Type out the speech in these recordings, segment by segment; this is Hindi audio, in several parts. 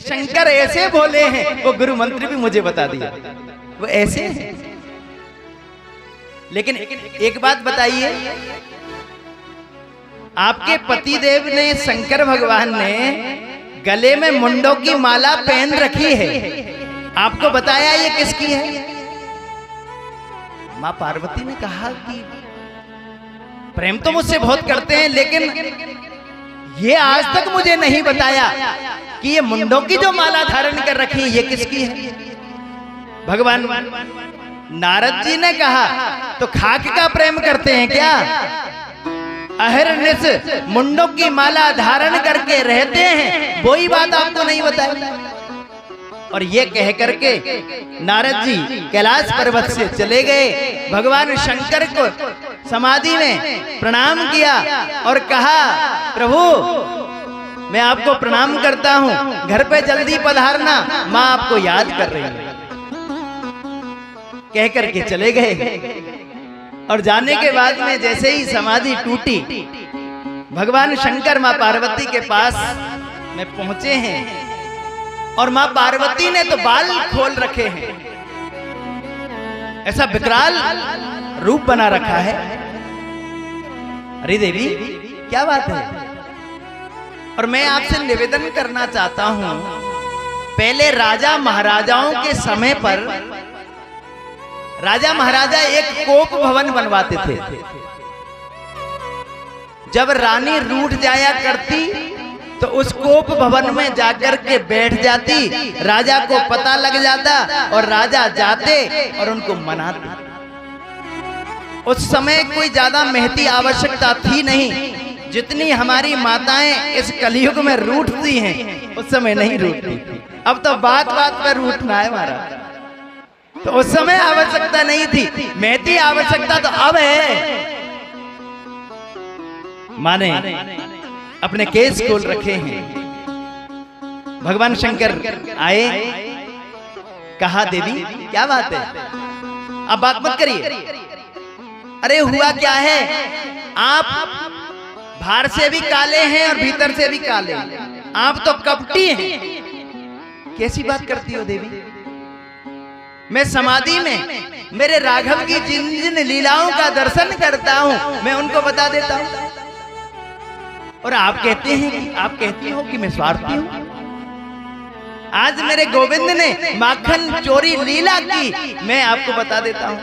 शंकर ऐसे बोले हैं, वो गुरु मंत्र भी मुझे बता दिया, वो ऐसे हैं। लेकिन एक बात बताइए, आपके पतिदेव ने, शंकर भगवान ने गले में मुंडों की माला पहन रखी है, आपको बताया ये किसकी है? मां पार्वती ने कहा कि प्रेम तो मुझसे बहुत करते हैं, लेकिन ये आज तक मुझे नहीं बताया कि ये मुंडों की जो माला धारण कर रखी है ये किसकी है। भगवान नारद जी ने कहा, तो खाक का प्रेम करते हैं क्या? अहरनिश मुंडों की माला धारण करके रहते हैं, वही बात आपको नहीं बताई। और ये कह करके नारद जी कैलाश पर्वत से चले गए। भगवान शंकर को समाधि में प्रणाम किया और कहा, प्रभु मैं आपको प्रणाम करता हूँ, घर पे जल्दी पधारना, माँ आपको याद कर रही है। कह करके चले गए। और जाने के बाद में जैसे ही समाधि टूटी, भगवान शंकर माँ पार्वती के पास में पहुंचे हैं और माँ पार्वती ने तो बाल खोल रखे हैं, ऐसा विकराल रूप बना रखा है। अरे देवी क्या बात है? और मैं आपसे निवेदन करना चाहता हूं, पहले राजा महाराजाओं के समय पर राजा महाराजा एक कोप भवन बनवाते थे। जब रानी रूठ जाया करती तो उस कोप भवन में जाकर के बैठ जाती, राजा को पता लग जाता और राजा जाते और उनको मनाते। उस समय कोई ज्यादा महती आवश्यकता थी नहीं, जितनी हमारी माताएं इस कलयुग में रूठती हैं, उस समय नहीं रूठती। अब तो बात बात पर रूठना है हमारा, तो उस समय आवश्यकता नहीं थी, महती आवश्यकता तो अब है। माने अपने केस खोल रखे हैं। भगवान शंकर आए, कहा देवी क्या बात है, अब बात मत करिए। अरे हुआ क्या है, आप बाहर से भी काले हैं और भीतर से भी काले, आप तो कपटी हैं। कैसी बात करती हो देवी? मैं समाधि में मेरे राघव की जिन जिन लीलाओं का दर्शन करता हूं, मैं उनको बता देता हूं, और आप कहते हैं कि आप कहती हो कि मैं स्वार्थी हूं। आज मेरे गोविंद ने माखन चोरी लीला की, मैं आपको बता देता हूं,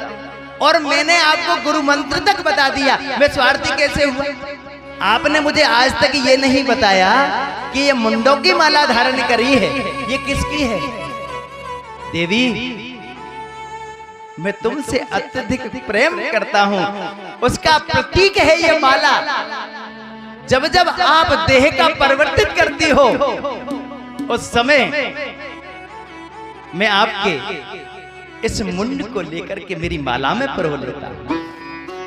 और मैंने आपको गुरु मंत्र तक बता दिया, मैं स्वार्थी कैसे हुआ? आपने मुझे आज तक ये नहीं बताया कि ये मुंडों की माला धारण करी है, ये किसकी है? देवी मैं तुमसे अत्यधिक प्रेम करता हूं, उसका प्रतीक है ये माला। जब जब आप देह का परिवर्तित करती हो, उस समय मैं आपके इस मुंड को लेकर के मेरी माला में परो लेता हूं।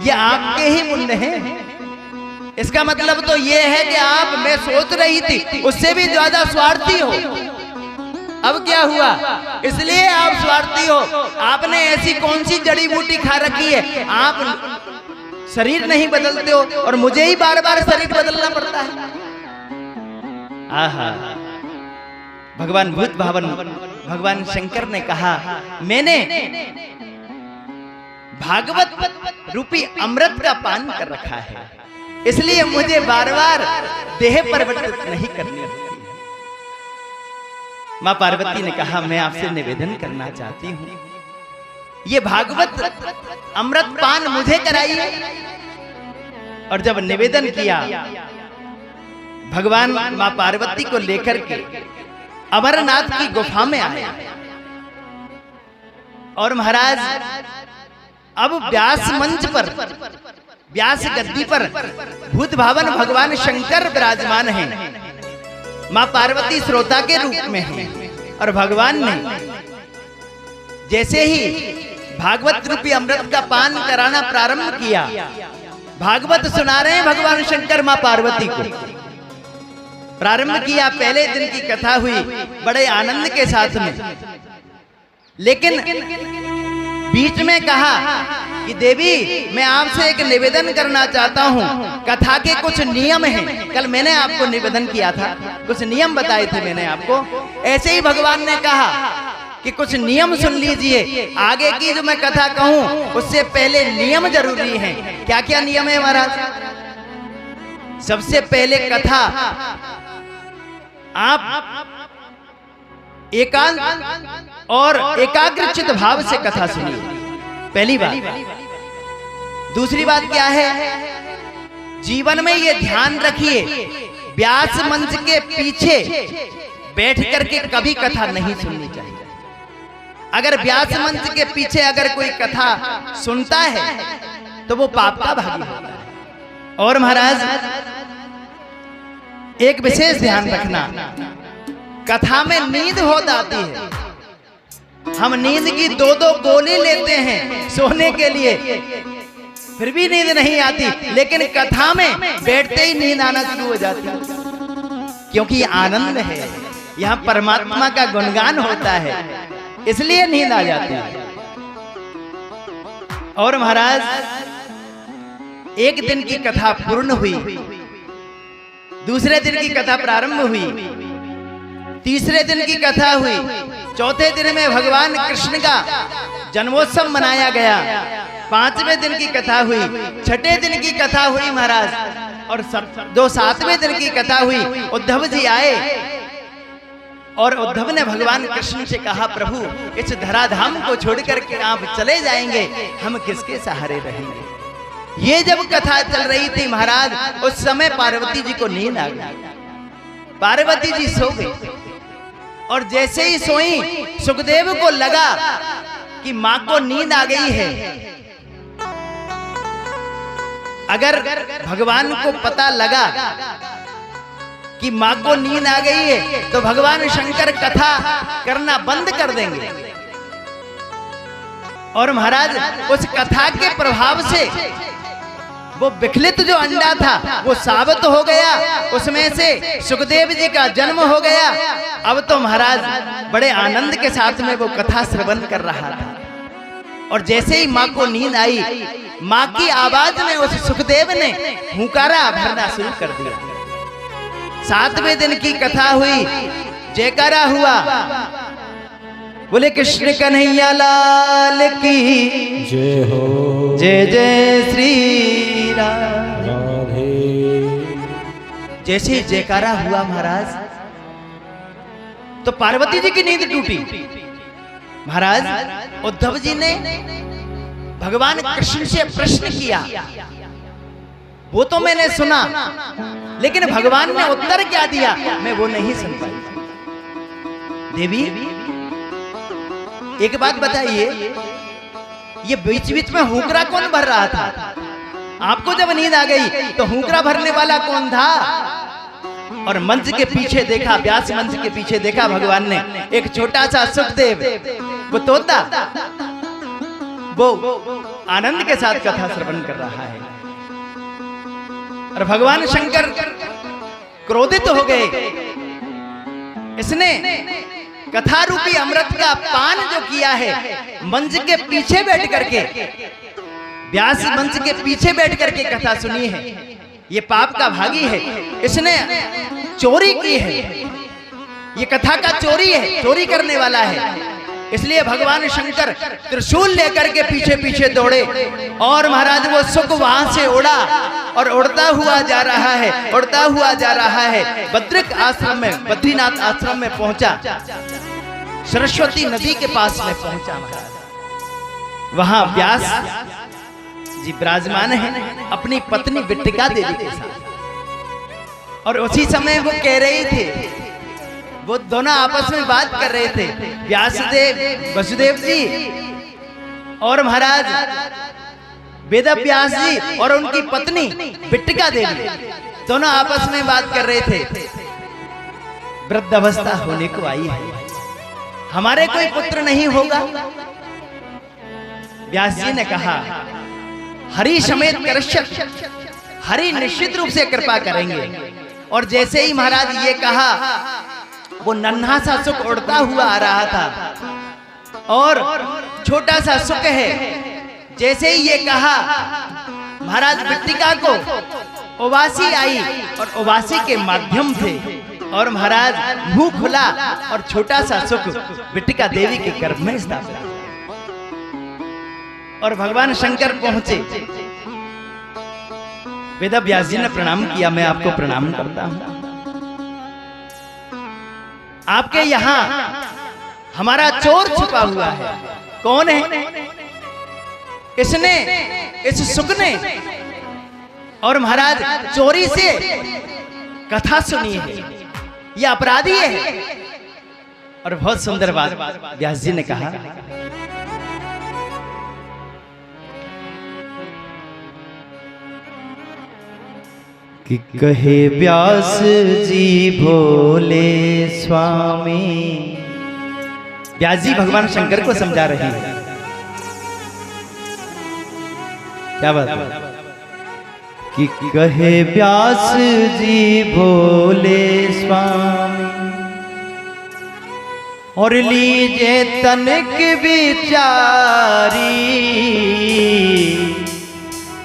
ये आपके ही मुंड हैं। इसका मतलब तो ये है कि आप, मैं सोच रही थी, उससे भी ज्यादा स्वार्थी हो। अब क्या हुआ? इसलिए आप स्वार्थी हो। आपने ऐसी कौन सी जड़ी बूटी खा रखी है, आप शरीर नहीं बदलते हो और मुझे ही बार बार शरीर बदलना पड़ता है। आहा, भगवान भूत भावन भगवान शंकर ने कहा, मैंने भागवत रूपी अमृत का पान कर रखा है, इसलिए मुझे बार बार देह परिवर्तित नहीं करनी होती है। मां पार्वती ने कहा, मैं आपसे निवेदन करना चाहती हूं, ये भागवत अमृत पान मुझे कराइए। और जब निवेदन किया, भगवान मां पार्वती को लेकर के अमरनाथ की गुफा में आए। और महाराज अब व्यास मंच पर, व्यास गद्दी पर भूत भावन भगवान शंकर विराजमान हैं। मां पार्वती श्रोता के रूप में है। और भगवान ने जैसे ही भागवत रूपी अमृत का पान कराना प्रारंभ किया, भागवत सुना रहे हैं भगवान शंकर मां पार्वती को। प्रारंभ किया, पहले दिन की कथा हुई बड़े आनंद के साथ में, लेकिन बीच में कहा कि देवी मैं आपसे एक निवेदन करना चाहता हूँ। कथा के कुछ नियम हैं, कल मैंने आपको निवेदन किया था, कुछ नियम बताए थे मैंने आपको। ऐसे ही भगवान ने कहा कि कुछ नियम सुन लीजिए, आगे की जो मैं कथा कहूँ उससे पहले नियम जरूरी हैं। क्या क्या नियम है महाराज? सबसे पहले कथा आप एकांत और एकाग्रचित भाव से कथा सुनिए, पहली बात। दूसरी बात क्या है, जीवन में ये ध्यान रखिए, व्यास मंच के पीछे बैठ करके कभी कथा नहीं सुननी चाहिए। अगर व्यास मंच के पीछे अगर कोई कथा सुनता है तो वो पाप का भागी होता है। और महाराज एक विशेष ध्यान रखना, कथा में नींद हो जाती है। हम नींद की 2-2 गोली लेते हैं सोने के लिए, फिर भी नींद नहीं आती, लेकिन कथा में बैठते ही नींद आना शुरू हो जाती है, क्योंकि ये आनंद है, यहाँ परमात्मा का गुणगान होता है, इसलिए नींद आ जाती है। और महाराज एक दिन की कथा पूर्ण हुई, दूसरे दिन की कथा प्रारंभ हुई, तीसरे दिन की कथा हुई, चौथे दिन में भगवान कृष्ण का जन्मोत्सव मनाया गया, 5वें दिन की कथा हुई, 6ठे दिन की कथा हुई महाराज, और जो 7वें दिन की कथा हुई उद्धव जी आए और उद्धव ने भगवान कृष्ण से कहा, प्रभु इस धराधाम को छोड़कर के आप चले जाएंगे, हम किसके सहारे रहेंगे? ये जब कथा चल रही थी महाराज, उस समय पार्वती जी को नींद आ गई। पार्वती जी सो गई, और जैसे ही सोई सुखदेव को लगा कि मां को नींद आ गई है। अगर भगवान को पता लगा कि मां को नींद आ गई है तो भगवान शंकर कथा करना बंद कर देंगे। और महाराज उस कथा के प्रभाव से वो विखलित जो अंडा था वो साबित हो गया, उसमें से सुखदेव जी का जन्म हो गया। अब तो महाराज बड़े आनंद के साथ में वो कथा श्रवण कर रहा था, और जैसे ही माँ को नींद आई, माँ की आवाज में उस सुखदेव ने हुंकारा भरना शुरू कर दिया। 7वें दिन की कथा हुई, जयकारा हुआ, बोले कृष्ण कन्हैया लाल की जय हो, जय जय श्री राधे। जैसे जयकारा हुआ महाराज तो पार्वती जी की नींद टूटी। महाराज उद्धव जी ने भगवान कृष्ण से प्रश्न किया, वो तो मैंने सुना, लेकिन भगवान ने उत्तर क्या दिया मैं वो नहीं सुन पाई। देवी एक बात बताइए, ये बीच बीच में हुंकरा कौन भर रहा था? आपको जब नींद आ गई तो हुंकरा भरने वाला कौन था? और मंच के पीछे देखा, व्यास मंच के पीछे देखा भगवान ने एक छोटा सा सुखदेव, वो तोता, वो आनंद के साथ कथा श्रवण कर रहा है। और भगवान शंकर क्रोधित हो गए, इसने कथा रूपी अमृत का पान जो किया है, मंच के पीछे बैठ करके, व्यास मंच के पीछे बैठ करके कथा सुनी है, ये पाप का भागी है, इसने चोरी की है, ये कथा का चोरी है, चोरी करने वाला है। इसलिए भगवान शंकर त्रिशूल लेकर के पीछे पीछे दौड़े, और महाराज वो सुख वहां से उड़ा और उड़ता हुआ जा रहा है, उड़ता हुआ जा रहा है, बद्रिक आश्रम में, बद्रीनाथ आश्रम में पहुंचा, सरस्वती नदी के पास में पहुंचा महाराज। वहां व्यास जी विराजमान है अपनी पत्नी बिट्टिका देवी के साथ, और उसी समय वो कह रही थी, वो दोनों आपस में बात कर रहे थे, व्यासदेव वसुदेव जी और महाराज वेद व्यास जी और उनकी पत्नी बिट्टिका देवी, दोनों आपस में बात कर रहे थे। वृद्ध अवस्था होने को आई है, हमारे कोई पुत्र नहीं होगा? व्यास जी ने कहा, हरि समेत करश्य, हरि निश्चित रूप से कृपा करेंगे। और जैसे ही महाराज ये कहा, वो नन्हा सा सुख उड़ता हुआ आ रहा था, और छोटा सा सुख है। जैसे ही ये कहा, महाराज बिट्टिका को उवासी आई और उवासी के माध्यम से और महाराज मुंह खुला और छोटा सा सुख बिट्टिका देवी के गर्भ में स्थापित और भगवान शंकर पहुंचे। वेद व्यास जी ने प्रणाम किया, मैं आपको प्रणाम करता हूं। आपके यहां हमारा चोर छुपा हुआ है। कौन है? इसने, इस सुख ने और महाराज चोरी से कथा सुनी है, ये अपराधी है। और बहुत सुंदर बात व्यास जी ने कहा, कि कहे व्यास जी भोले स्वामी। व्यास जी भगवान शंकर को समझा रहे हैं। क्या बात है? कि कहे व्यास जी भोले स्वामी और लीजे तनिक विचारी।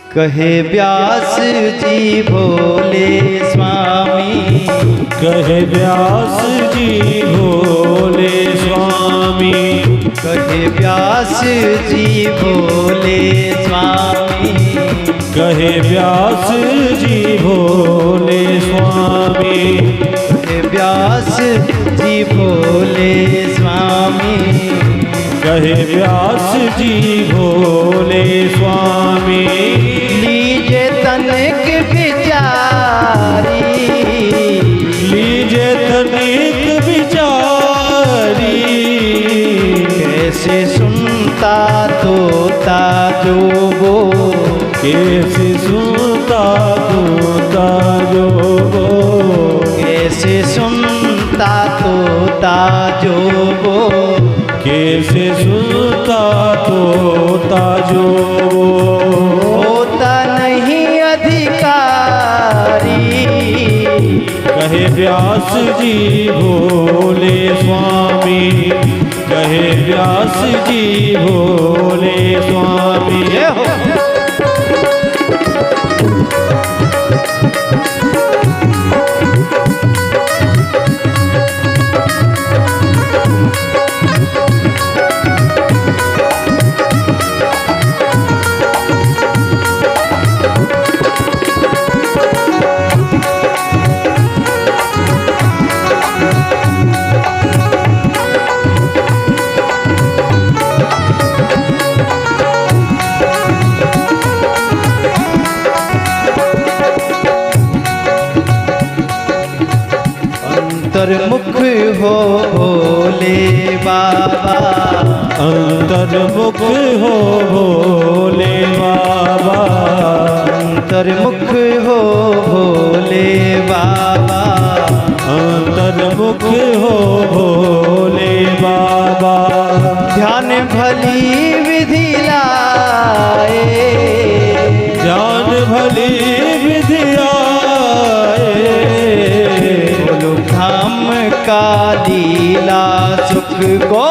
कहे व्यास जी भोले स्वामी, कहे व्यास जी भोले स्वामी, कहे व्यास जी भोले स्वामी, कहे व्यास जी भोले स्वामी, कहे व्यास जी भोले स्वामी, कहे व्यास जी भोले स्वामी। लीजे तनिक विचारी, लीजे तनिक विचारी। कैसे सुनता तोता जो वो, कैसे सुनता तोता जो वो, कैसे सुनता तोता जो वो, कैसे सुनता तोता जो वो। होता नहीं अधिकारी। कहे व्यास जी भोले स्वामी, कहे व्यास जी भोले स्वामी। ये हो अंतर्मुख हो भोले बाबा, अंतर्मुख हो भोले बाबा, अंतर्मुख हो भोले बाबा, अंतर्मुख हो भोले बाबा। ध्यान भली विधि लाए, ध्यान भली विधि आए। धाम का लीला सुख को,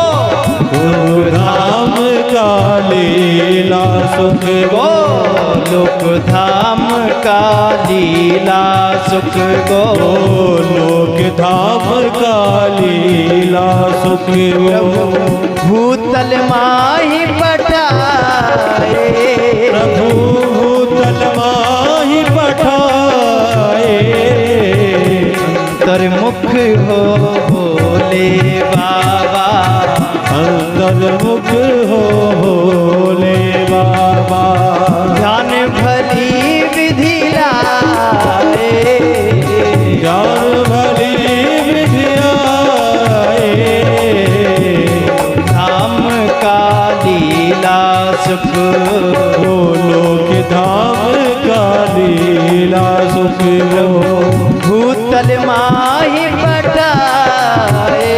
धाम का लीला सुख को लोक धाम का लीला सुख को, लोक धाम का लीला सुख को। भूतल माही पठाए, प्रभु भूतल माही पठाए। अंतर्मुख हो भोले बाबा, अंतर्मुख हो भोले बाबा। ध्यान भली विधि लाए, ज्ञान भली विधि आए। धाम का लीला सुख, लोक धाम का लीला सुख को। भूतल माही पठाए,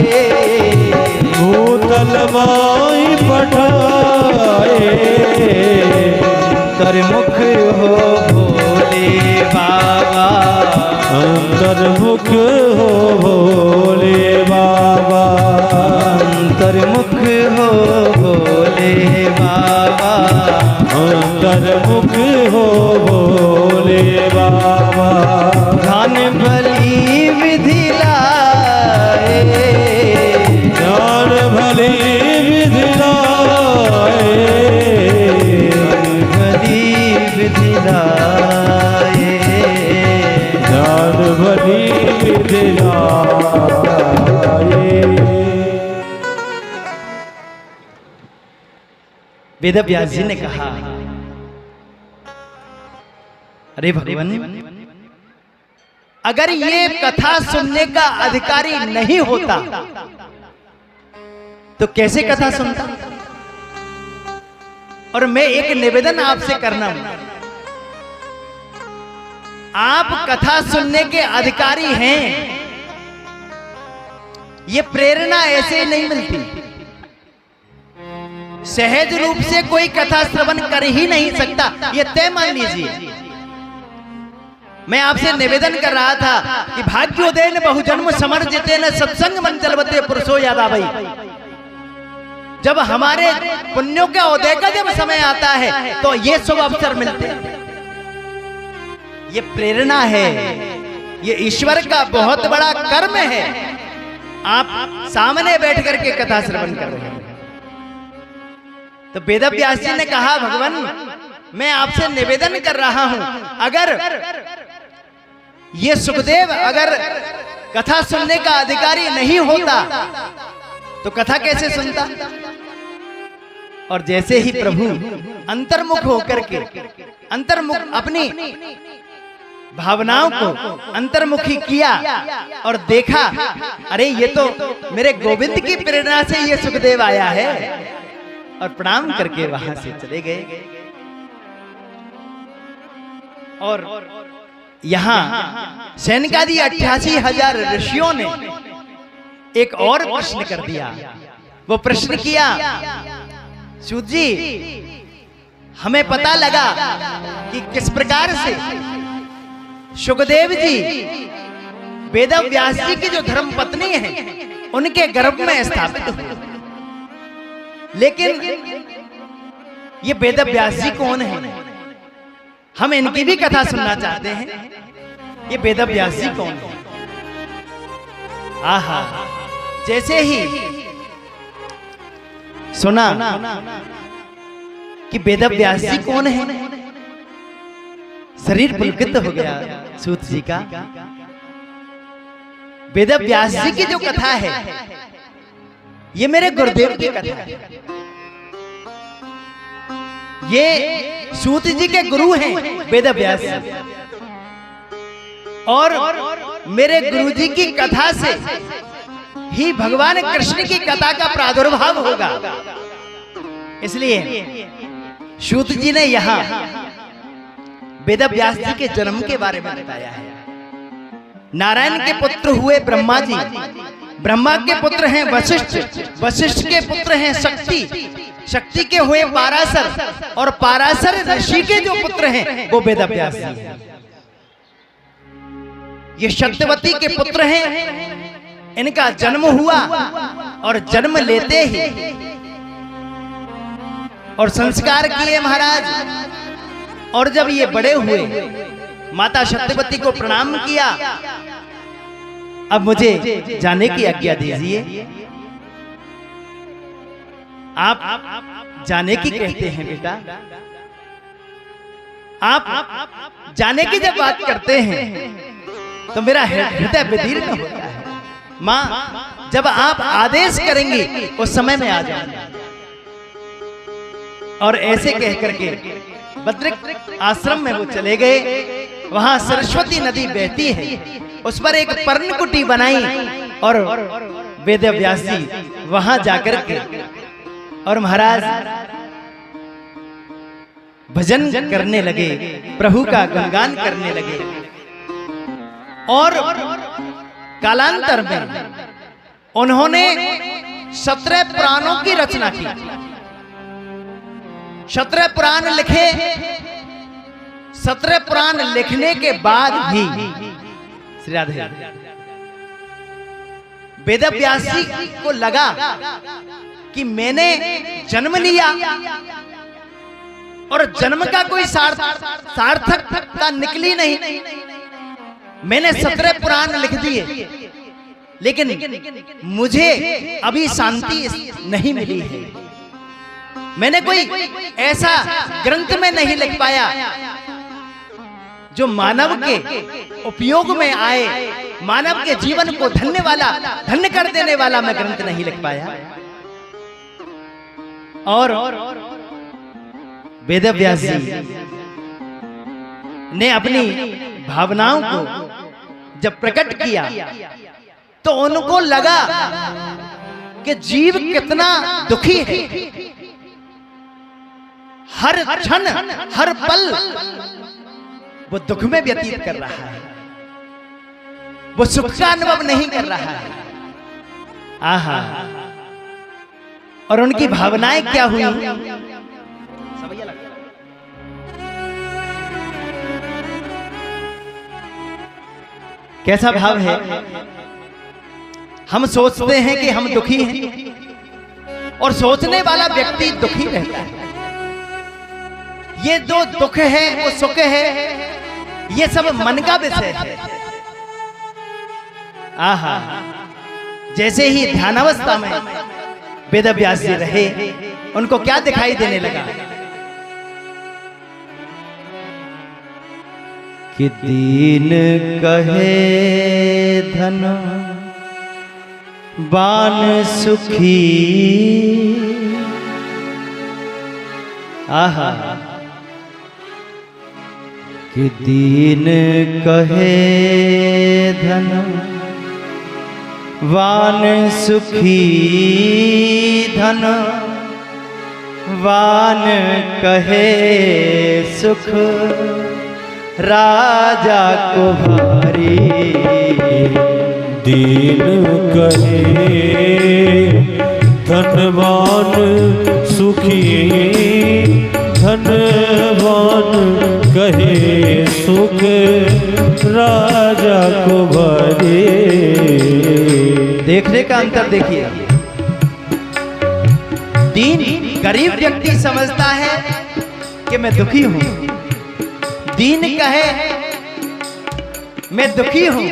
भूतल माही पठाए। अंतर्मुख हो भोले बाबा, अंतर्मुख हो भोले बाबा। अंतर्मुख हो भोले बाबा, अंतर्मुख हो भोले बाबा। ध्यान भली विधि लाए, ज्ञान भली विधि लाए, भली विधि लाए, ज्ञान भली विधि लाए। वेद व्यास जी ने कहा, अरे भगवान, अगर ये कथा सुनने का अधिकारी नहीं होता तो कैसे कथा सुनता? और मैं एक निवेदन आपसे करना हूं, आप कथा सुनने के अधिकारी हैं, ये प्रेरणा ऐसे ही नहीं मिलती। सहज रूप से कोई कथा श्रवण कर ही नहीं सकता, ये तय मान लीजिए। मैं आपसे निवेदन कर रहा था कि भाग्योदय ने बहुजन्म समर्जिते न सत्संग मन चलवते पुरुषो याद आवई। जब हमारे पुण्यों का उदय का जब समय आता है तो ये शुभ अवसर मिलते हैं। ये प्रेरणा है, ये ईश्वर का बहुत बड़ा कर्म है। आप सामने बैठ करके कथा श्रवण कर रहे हैं। तो वेद व्यास जी ने कहा, भगवान मैं आपसे निवेदन कर रहा हूं, अगर ये सुखदेव अगर कथा सुनने का अधिकारी नहीं होता तो कथा कैसे सुनता? और जैसे ही प्रभु अंतर्मुख होकर के अंतर्मुख अपनी भावनाओं को अंतर्मुखी किया और देखा, अरे ये तो मेरे गोविंद की प्रेरणा से ये सुखदेव आया है, और प्रणाम करके वहां से चले गए। और यहां सैनिकादि 88,000 ऋषियों ने एक और प्रश्न कर दिया। वो प्रश्न किया, सूत जी हमें पता लगा कि किस प्रकार से सुखदेव जी वेद व्यास जी की जो धर्म पत्नी है उनके गर्भ में स्थापित हुए, लेकिन ये वेद व्यास जी कौन है? हम इनकी भी कथा सुनना चाहते हैं। ये वेद व्यास जी कौन है? आहा, जैसे ही सुना कि वेद व्यास जी कौन है, शरीर पुलकित हो गया सूत जी का। वेद व्यास जी की जो कथा है ये मेरे गुरुदेव की कथा है। ये सूत जी के गुरु हैं वेद व्यास जी, और मेरे गुरु जी की कथा से ही भगवान कृष्ण की कथा का प्रादुर्भाव होगा। इसलिए सूत जी ने यहां वेद व्यास जी के जन्म के बारे में बताया है। नारायण के पुत्र हुए ब्रह्मा जी, ब्रह्मा के पुत्र हैं वशिष्ठ, वशिष्ठ के पुत्र हैं शक्ति, शक्ति के हुए पाराशर, और पाराशर ऋषि के जो पुत्र हैं वो वेद व्यास जी हैं। ये सत्यवती के पुत्र हैं, इनका जन्म हुआ और जन्म लेते ही और संस्कार किए महाराज। और जब ये बड़े हुए, माता सत्यवती को प्रणाम किया। अब मुझे जाने की आज्ञा दीजिए। आप जाने की कहते हैं बेटा, आप जाने की जब बात करते हैं तो मेरा हृदय विदीर्ण होता है। माँ जब आप आदेश करेंगी उस समय में आ जाऊंगा। और ऐसे कह करके बद्रिक आश्रम में वो चले गए। वहां सरस्वती नदी बहती है, उस पर एक पर्णकुटी बनाई और वेद व्यास जी वहां जाकर के और महाराज भजन करने लगे, प्रभु का गुणगान करने लगे। और कालांतर में उन्होंने 17 पुराणों की रचना की। 17 पुराण लिखे। 17 पुराण लिखने के बाद भी श्री राधे वेद व्यास जी को लगा कि मैंने जन्म लिया और जन्म का कोई सार्थकता निकली नहीं। मैंने 17 पुराण लिख दिए, लेकिन मुझे अभी शांति नहीं मिली है। मैंने कोई ऐसा ग्रंथ में नहीं लिख पाया जो मानव के उपयोग में आए, मानव के जीवन को धन्य कर देने वाला मैं ग्रंथ नहीं लिख पाया। और वेदव्यास जी ने अपनी भावनाओं को जब प्रकट किया तो उनको लगा कि जीव कितना दुखी है। हर क्षण हर पल वो दुख में व्यतीत कर रहा है, वो सुख का अनुभव नहीं कर रहा है। आहा, और उनकी भावनाएं क्या हुई? कैसा भाव है? हम सोचते हैं कि हम दुखी हैं और सोचने वाला व्यक्ति दुखी रहता है। ये जो दुख है वो सुख है, ये सब मन का विषय है। आहा, जैसे ही ध्यानावस्था में वेदव्यास जी रहे, उनको क्या दिखाई देने लगा कि दीन कहे धन बान सुखी। आहा, कि दीन कहे धन वान सुखी, धन वान कहे सुख राजा को भारी। दीन कहे धनवान सुखी, धनवान कहे सुख राजा को भरे। देखने का अंतर देखिए। दीन गरीब व्यक्ति समझता है कि मैं दुखी हूं, दीन कहे मैं दुखी हूं,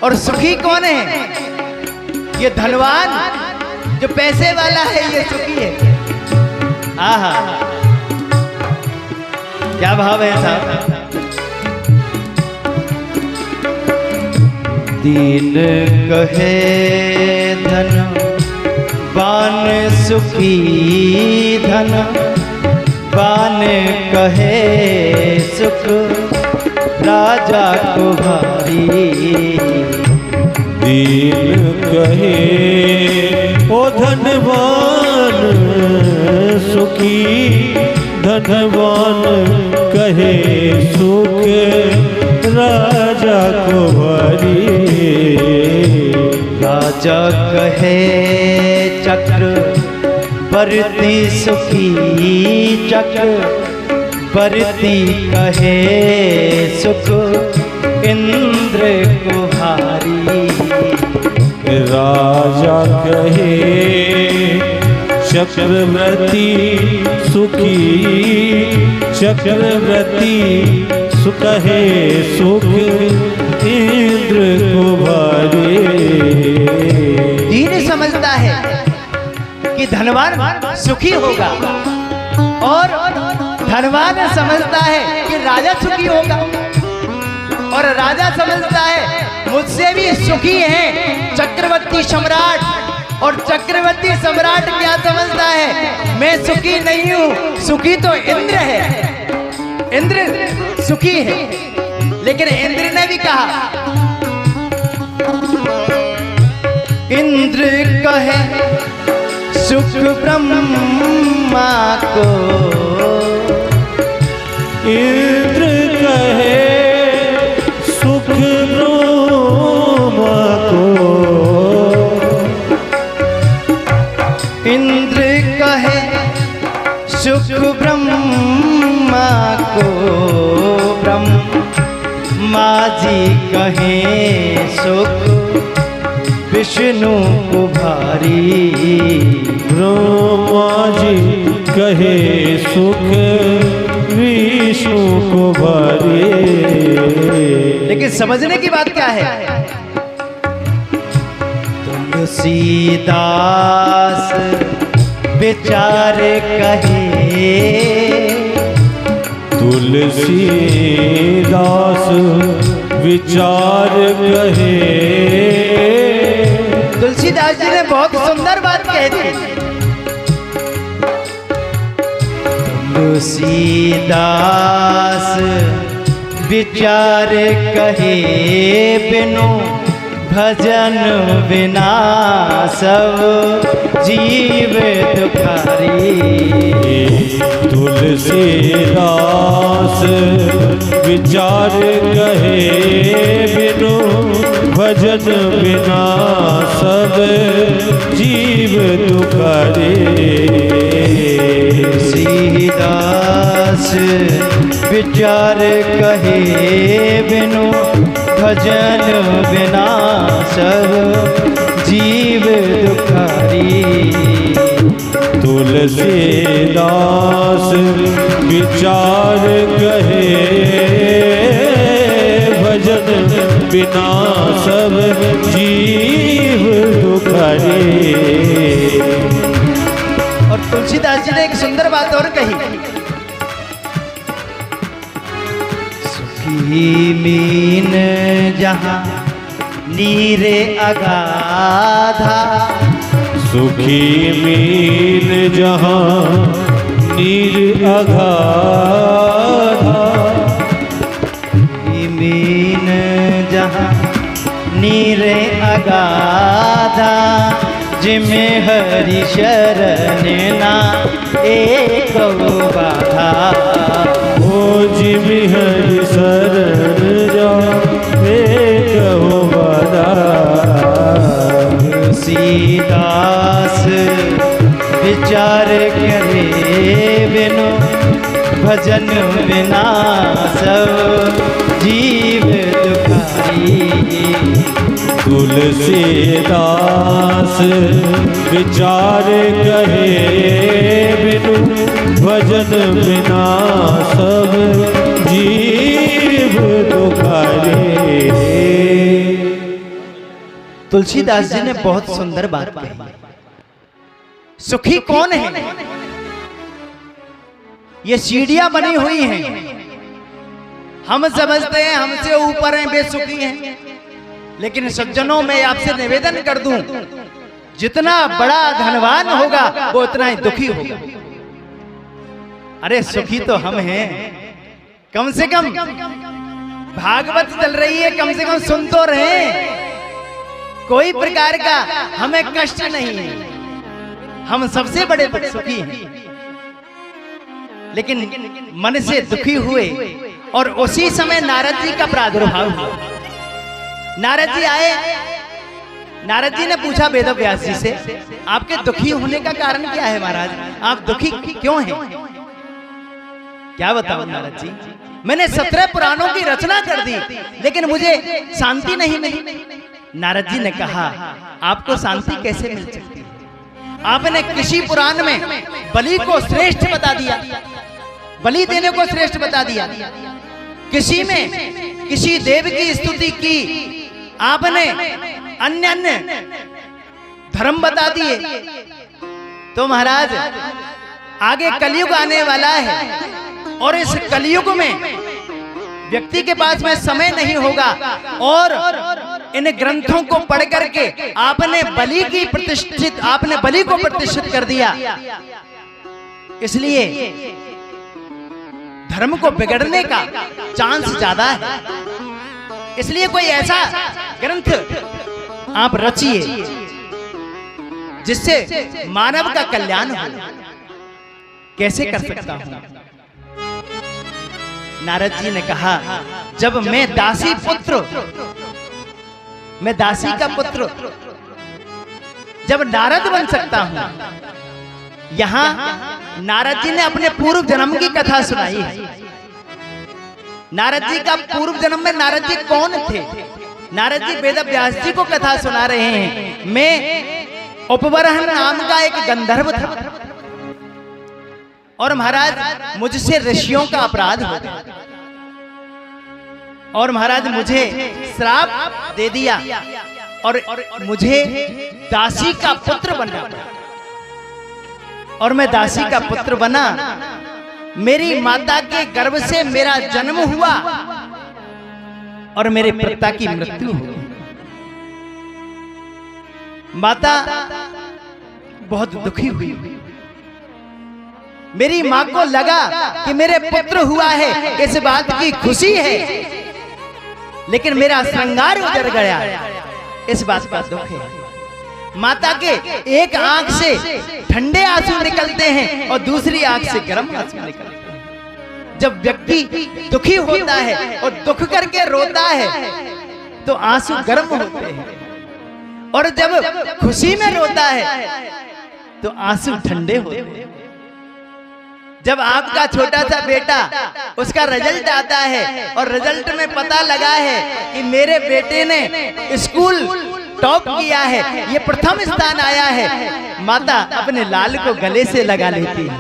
और सुखी कौन है? ये धनवान जो पैसे वाला है, ये सुखी है। आहा, क्या भाव है साहब? दीन कहे धन बान सुखी, धन बान कहे सुख राजा को भारी। दीन कहे ओ धनवान सुखी, धनवान कहे सुख राजा को भरी। राजा कहे चक्र बरती सुखी, चक्र बरती कहे सुख इंद्र को भारी। राजा कहे चक्रवर्ती सुखी, चक्रवर्ती सुकहे सुख इंद्र को भारी। दीन समझता है कि धनवान सुखी होगा, और धनवान समझता है कि राजा सुखी होगा, और राजा समझता है मुझसे भी सुखी है चक्रवर्ती सम्राट। और चक्रवर्ती सम्राट क्या समझता है? मैं सुखी नहीं हूं, सुखी तो इंद्र है, इंद्र सुखी है। लेकिन इंद्र ने भी कहा, इंद्र कहे सुख ब्रह्मा को, इंद्र कहे सुख ब्रह्मा को। इंद्र कहे सुख ब्रह्मा को, ब्रह्मा जी कहे सुख विष्णु को भारी। कहे सुख विष्णु को भारी। लेकिन समझने की बात क्या है, तुलसीदास विचार कहे, तुलसीदास विचार कहे। तुलसीदास जी ने बहुत सुंदर बात कही थी। तुलसीदास विचार कहे, बिनु भजन बिना सब जीव दुखारी। तुलसीदास विचार कहे, बिनु भजन बिना सब जीव दुखारे। तुलसीदास विचार कहे, बिनु भजन बिना सब जीव दुखारी। तुलसीदास विचार कहे, भजन बिना सब जीव दुखारे। और तुलसीदास जी ने एक सुंदर बात और कही, सुखी मीन जहाँ नीरे अगाधा। सुखी मीन जहाँ नीर अगाधा। मीन जहाँ नीरे अगाधा, जिमें हरि शरण ना एक बाधा। ओ जिमें हरि शरण जा एक बाधा। तुलसीदास विचार करे, बिनु भजन बिना सब जीव दुखारी। तुलसीदास विचार कहे, बिनु भजन बिना सब जीव दुखारे। तुलसीदास जी ने बहुत सुंदर बात कही। सुखी कौन है? ये सीढ़ियां बनी हुई हैं, हम समझते हैं हमसे ऊपर हैं, बेसुखी हैं। लेकिन सज्जनों, मैं आपसे निवेदन कर दूं, जितना बड़ा धनवान होगा वो उतना ही दुखी होगा। अरे सुखी तो हम हैं, कम से कम भागवत चल रही है, कम से कम सुन तो रहे, कोई प्रकार का हमें कष्ट नहीं है, हम सबसे बड़े सुखी हैं। लेकिन मन से दुखी हुए और उसी समय नारद जी का प्रादुर्भाव हुआ। नारद जी आए, नारद जी ने पूछा वेद व्यास जी से, आपके दुखी होने का कारण क्या है महाराज? आप दुखी क्यों हैं? क्या बताऊं नारद जी, मैंने 17 पुराणों की रचना कर दी, लेकिन मुझे शांति नहीं मिली। नारद जी ने कहा, आपको शांति कैसे मिल सकती है? आपने किसी पुराण में बलि को श्रेष्ठ बता दिया, बलि देने को श्रेष्ठ बता दिया, किसी में किसी देव की स्तुति की आपने, अन्य अन्य धर्म बता दिए। तो महाराज आगे कलयुग आने वाला है और इस कलयुग में व्यक्ति के पास में समय नहीं होगा और इन ग्रंथों को पढ़ करके आपने बलि को प्रतिष्ठित कर दिया। इसलिए धर्म को बिगड़ने का चांस ज्यादा है। इसलिए कोई ऐसा ग्रंथ आप रचिए जिससे मानव का कल्याण हो। कैसे कर सकता हूं? नारद जी ने कहा, जब मैं दासी का पुत्र जब नारद बन सकता हूं। यहां नारद जी ने अपने पूर्व जन्म की कथा सुनाई है। नारद जी का पूर्व जन्म में नारद जी कौन थे? नारद जी वेद व्यास जी को कथा सुना रहे हैं। मैं उपवरहन नाम का एक गंधर्व था। और महाराज मुझसे ऋषियों का अपराध हो गया और महाराज मुझे श्राप दे दिया और मुझे दासी का पुत्र बनना पड़ा और मैं दासी का पुत्र बना। मेरी माता के गर्भ से मेरा जन्म हुआ और मेरे पिता की मृत्यु हुई। माता बहुत दुखी हुई। मेरी मां को लगा कि मेरे पुत्र हुआ है, इस बात की खुशी है, लेकिन मेरा श्रृंगार उजड़ गया, इस बात का दुख है। माता के एक आंख से ठंडे आंसू निकलते हैं और दूसरी आंख से गर्म आंसू निकलते हैं। जब व्यक्ति दुखी होता है और दुख करके रोता है तो आंसू गर्म होते हैं, और जब खुशी में रोता है तो आंसू ठंडे होते हैं। जब आपका छोटा सा बेटा उसका रिजल्ट आता है और रिजल्ट में पता लगा है कि मेरे बेटे ने स्कूल टॉप किया है, ये प्रथम स्थान आया है, माता अपने लाल को गले से लगा लेती है।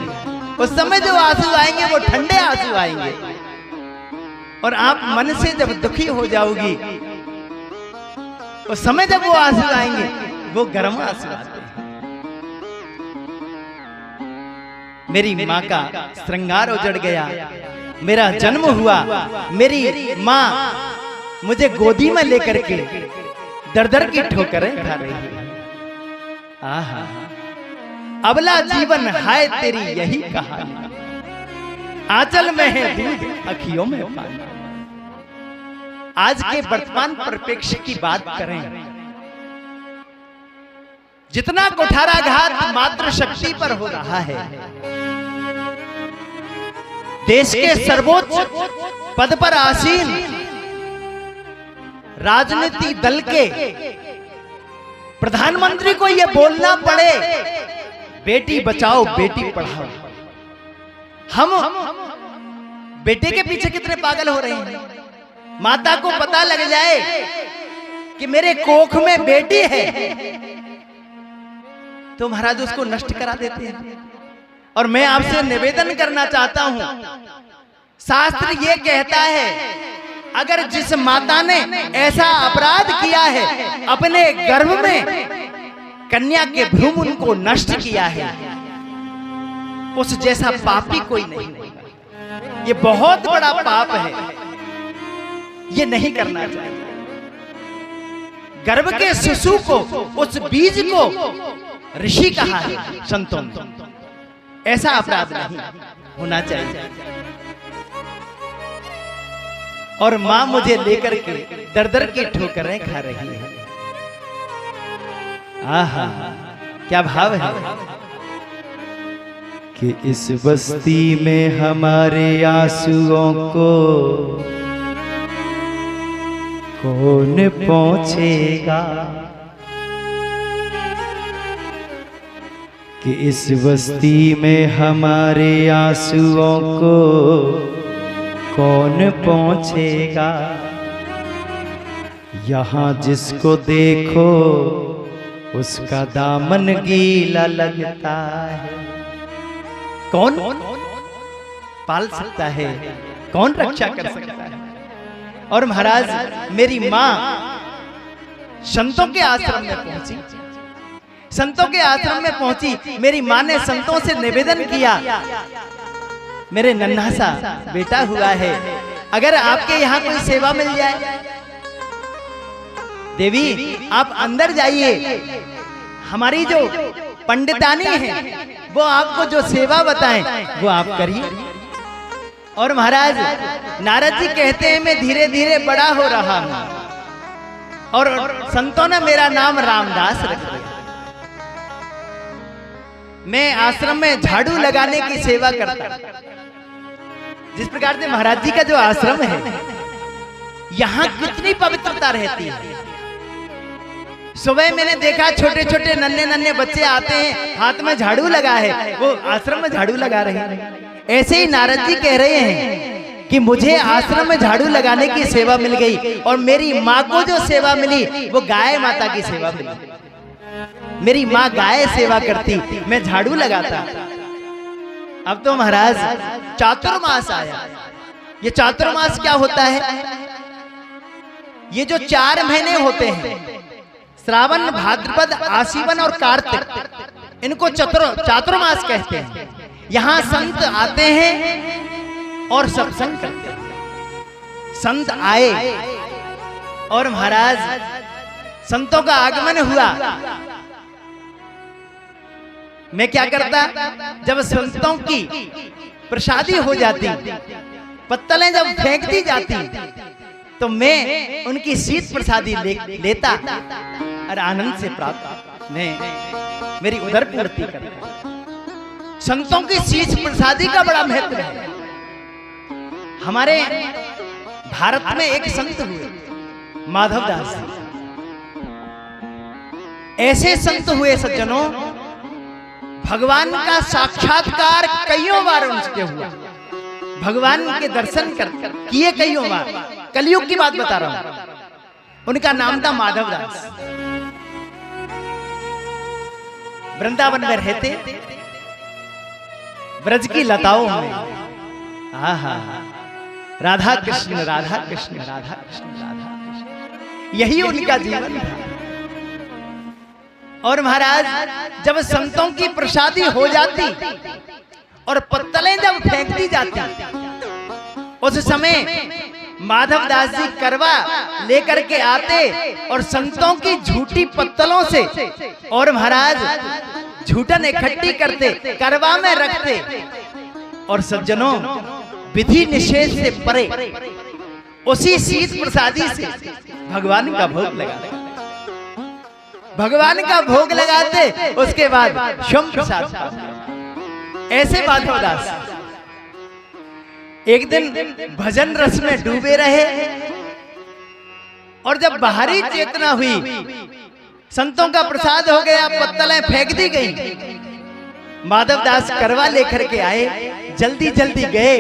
उस समय जो आंसू आएंगे वो ठंडे आंसू आएंगे, और आप मन से जब दुखी हो जाओगी उस समय जब वो आंसू आएंगे वो गर्म आंसू आते हैं। मेरी माँ का श्रृंगार उजड़ गया, मेरा जन्म हुआ, मेरी माँ मुझे गोदी में लेकर के दर दर की ठोकरें खा रही है। आहा, अबला जीवन हाय तेरी यही कहानी, आंचल में है दूध अखियों में पानी। आज के वर्तमान परिप्रेक्ष्य की बात करें, जितना कुठाराघात मातृशक्ति पर हो रहा है, देश के सर्वोच्च पद पर आसीन राजनीति दल के प्रधानमंत्री को यह बोलना पड़े बेटी बचाओ बेटी पढ़ाओ। हम बेटे के पीछे कितने पागल हो रहे हैं। माता को पता लग जाए कि मेरे कोख में बेटी है तो महाराज उसको नष्ट करा देते हैं। और मैं आपसे निवेदन करना चाहता हूं, शास्त्र ये कहता है अगर जिस माता ने ऐसा अपराध किया है, अपने गर्भ में कन्या के भ्रूण उनको नष्ट किया है, उस जैसा पापी कोई नहीं होगा। ये बहुत बड़ा पाप है, ये नहीं करना चाहिए। गर्भ के शिशु को, उस बीज को ऋषि कहा है संतों ने, ऐसा अपराध नहीं होना चाहिए। और मां मुझे लेकर के दर दर की ठोकरें खा रही है। आहा, क्या भाव है कि इस बस्ती में हमारे आंसुओं को कौन पहुंचेगा, कि इस बस्ती में हमारे आंसुओं को कौन पहुंचेगा। यहाँ जिसको देखो उसका दामन गीला लगता है। कौन पाल सकता है, कौन रक्षा कर सकता है। और महाराज मेरी मां संतों के आश्रम में पहुंची, संतों के आश्रम में पहुंची। मेरी मां ने संतों से निवेदन किया, मेरे नन्हा सा बेटा हुआ है, अगर आपके यहाँ कोई सेवा मिल जाए। देवी आप अंदर जाइए, हमारी जो पंडितानी है वो आपको जो सेवा बताएं वो आप करिए। और महाराज नारद जी कहते हैं मैं धीरे धीरे बड़ा हो रहा हूं, और संतों ने मेरा नाम रामदास रख दिया। मैं आश्रम में झाड़ू लगाने की सेवा करता। जिस प्रकार से महाराज जी का जो आश्रम है, यहाँ कितनी पवित्रता रहती है। सुबह मैंने देखा छोटे छोटे नन्हे नन्हे बच्चे आते हैं, हाथ में झाड़ू लगा है, वो आश्रम में झाड़ू लगा रहे हैं। ऐसे ही नारद जी कह रहे हैं कि मुझे आश्रम में झाड़ू लगाने की सेवा मिल गई, और मेरी माँ को जो सेवा मिली वो गाय माता की सेवा मिली। मेरी माँ गाय सेवा करती, मैं झाड़ू लगाता। अब तो महाराज चातुर्मास आया। ये चातुर्मास क्या होता है? ये जो 4 महीने होते हैं, श्रावण, भाद्रपद, आश्विन और कार्तिक, इनको चातुर्मास कहते हैं। यहाँ संत आते हैं और सत्संग करते हैं। संत आए और महाराज संतों का आगमन हुआ। मैं क्या करता, जब संतों की प्रसादी हो जाती, पत्तलें जब फेंक दी जाती, तो मैं उनकी शीत प्रसादी लेता और आनंद से प्राप्त मैं मेरी उदर पूर्ति करता। संतों की शीत प्रसादी का बड़ा महत्व है। हमारे भारत में एक संत हुए, माधवदास। ऐसे संत हुए सज्जनों, भगवान का साक्षात्कार कईयों बार उनसे हुआ, भगवान के दर्शन किए कईयों बार। कलयुग की बात बता रहा हूं। उनका नाम था माधवदास। वृंदावन में रहते, ब्रज की लताओं में आहा राधा कृष्ण राधा कृष्ण राधा कृष्ण राधा कृष्ण, यही उनका जीवन था। और महाराज जब संतों की प्रसादी हो जाती और पत्तलें जब फेंक दी जाती, उस समय माधवदास जी करवा लेकर के आते और संतों की झूठी पत्तलों से और महाराज झूठन इकट्ठी करते, करवा में रखते और सज्जनों विधि निषेध से परे उसी शीत प्रसादी से भगवान का भोग लगाते, भगवान का भोग लगाते। उसके बाद शम प्रसाद पाते। ऐसे माधवदास एक दिन भजन रस में डूबे रहे और जब बाहरी चेतना हुई, संतों का प्रसाद हो गया, पत्तलें फेंक दी गई, माधवदास करवा लेकर के आए, जल्दी जल्दी गए,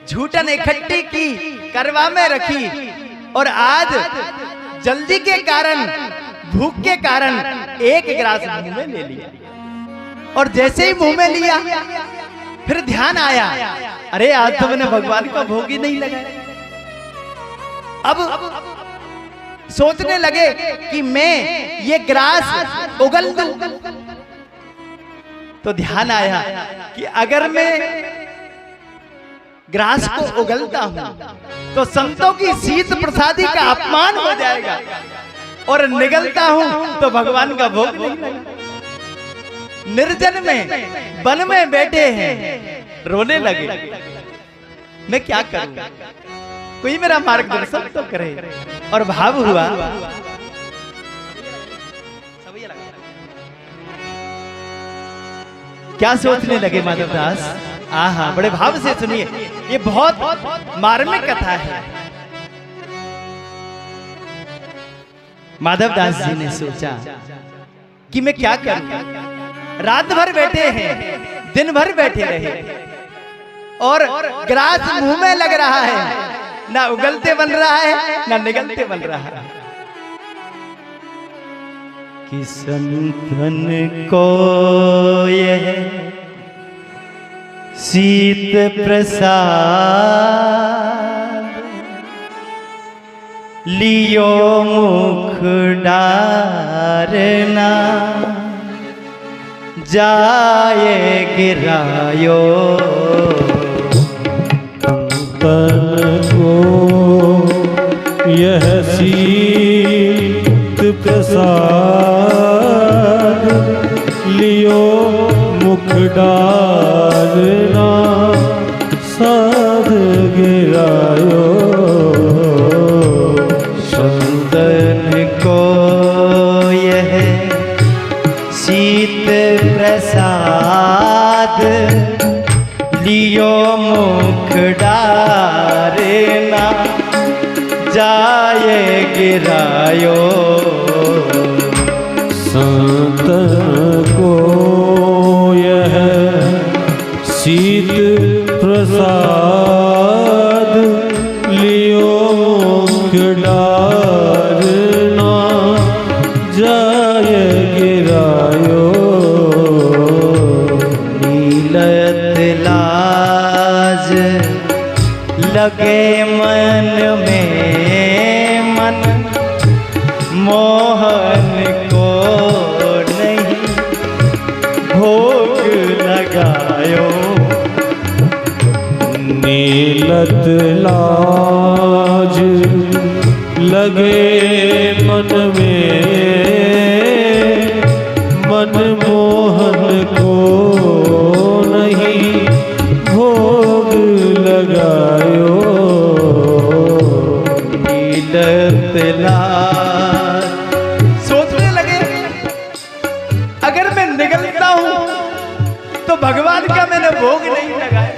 झूठन इकट्ठी की, करवा में रखी और आज जल्दी के कारण, भूख के कारण एक गिलास मुंह में ले लिया। और जैसे ही मुंह में लिया फिर ध्यान आया, अरे आज तो मैंने भगवान का भोग ही नहीं लगाया। अब सोचने लगे कि मैं ये ग्रास उगल दूं, तो ध्यान आया कि अगर मैं ग्रास को उगलता हूं तो संतों की शीत प्रसादी का अपमान हो जाएगा, और निगलता हूं तो भगवान का भोग नहीं लगेगा। निर्जन में, वन में बैठे हैं, रोने लगे। मैं क्या करूं, कोई मेरा मार्गदर्शन तो करे। और भाव हुआ, क्या सोचने लगे माधवदास? आहा, बड़े भाव से सुनिए, ये बहुत मार्मिक कथा है। माधवदास जी ने सोचा कि मैं क्या करूं, रात भर बैठे हैं, दिन भर बैठे रहे और ग्रास मुंह में लग रहा है, ना उगलते बन रहा है ना निगलते बन रहा है। कि संतन को यह शीत प्रसाद लियो मुख डारना, जाए गिरायो तन को यह शीत प्रसाद लियो मुख डालना, साध गिरायो संतन को यह शीत प्रसाद लियो मुख डारना, जाए गिरायो संत को यह शीत प्रसाद लियो मुख डारना, जाए गिरायो नीलत लगे मन में मन मोहन को नहीं भोग लगायो। नीलत लाज लगे मन में मनमोहन को नहीं भोग लगायो। नीलत लाज सोचने लगे अगर मैं निगलता हूं तो भगवान का मैंने भोग नहीं लगाया,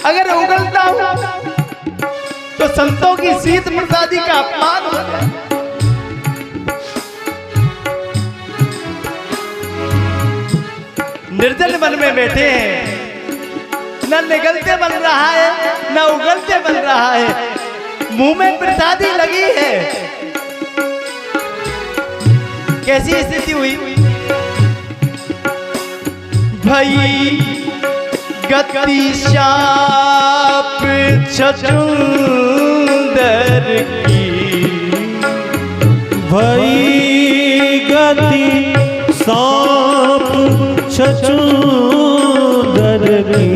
अगर उगलता हूं तो संतों की शीत प्रसादी का अपमान हो जाए। निर्जन वन में बैठे हैं, न निगलते बन रहा है न उगलते बन रहा है, मुंह में प्रसादी लगी है। कैसी स्थिति हुई भई गति शाप छछूंदर की, भई गति सांप छछूंदर की।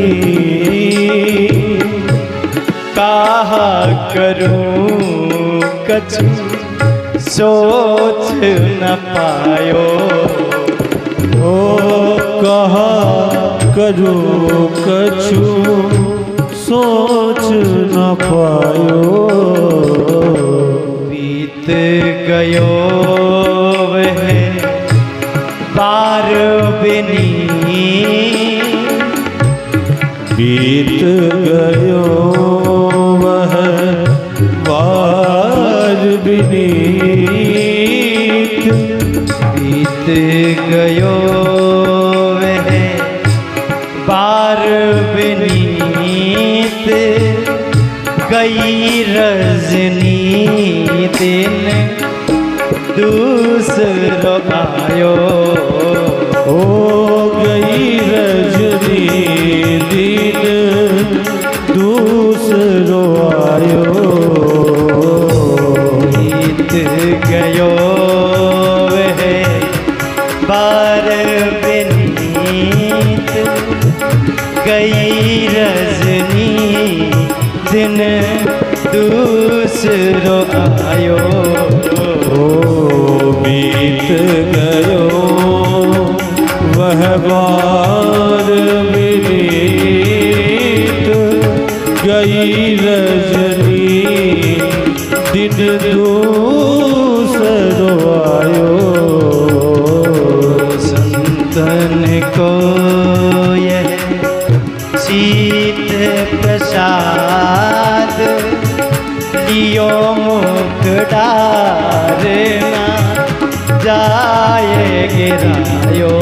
काहा करूं कछु सोच न पायो। ओ कहा करूं कछु सोच न पायो। बीत गयो वह बार बिनी, बीत गयो वह बार बिनीत। बीत गयो वह बार बिनीत, गई रजनी दिन दूसरो आयो। हो गई रजनी दिन दूसरो आयो। बीत गयो वह बार बिनीत, गई रजनी दिन दूसरो आयो। बीत गयो वह बार बिनीत, गई रजनी दिन दूसरो आयो। संतन को यह शीत प्रसाद लियो मुख डारना जाए गिरायो।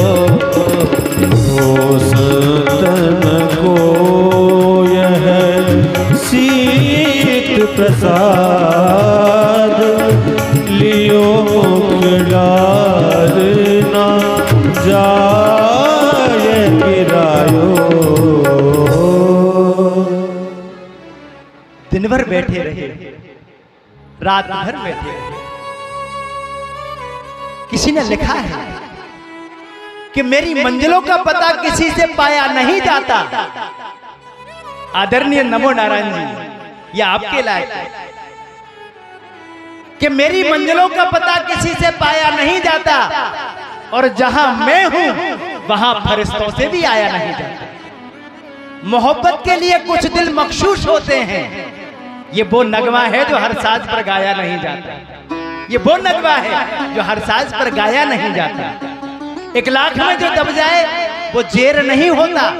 ओ संतन को यह शीत प्रसाद लियो मुख डारना जाए गिरायो। दिन भर बैठे रहे, रात भर बैठे रहे। किसी ने लिखा है कि मेरी मंजिलों का पता किसी से पाया नहीं जाता। आदरणीय नमो नारायण जी, यह आपके लायक है कि मेरी मंजिलों का पता किसी से पाया नहीं जाता, और जहां मैं हूं वहां फरिश्तों से भी आया नहीं जाता। मोहब्बत के लिए कुछ दिल मखशूश होते हैं, ये वो नगमा है जो हर साज पर गाया नहीं जाता। ये वो नगमा है जो हर साज पर गाया नहीं जाता। 1 लाख में जो दब जाए वो जेर नहीं होता,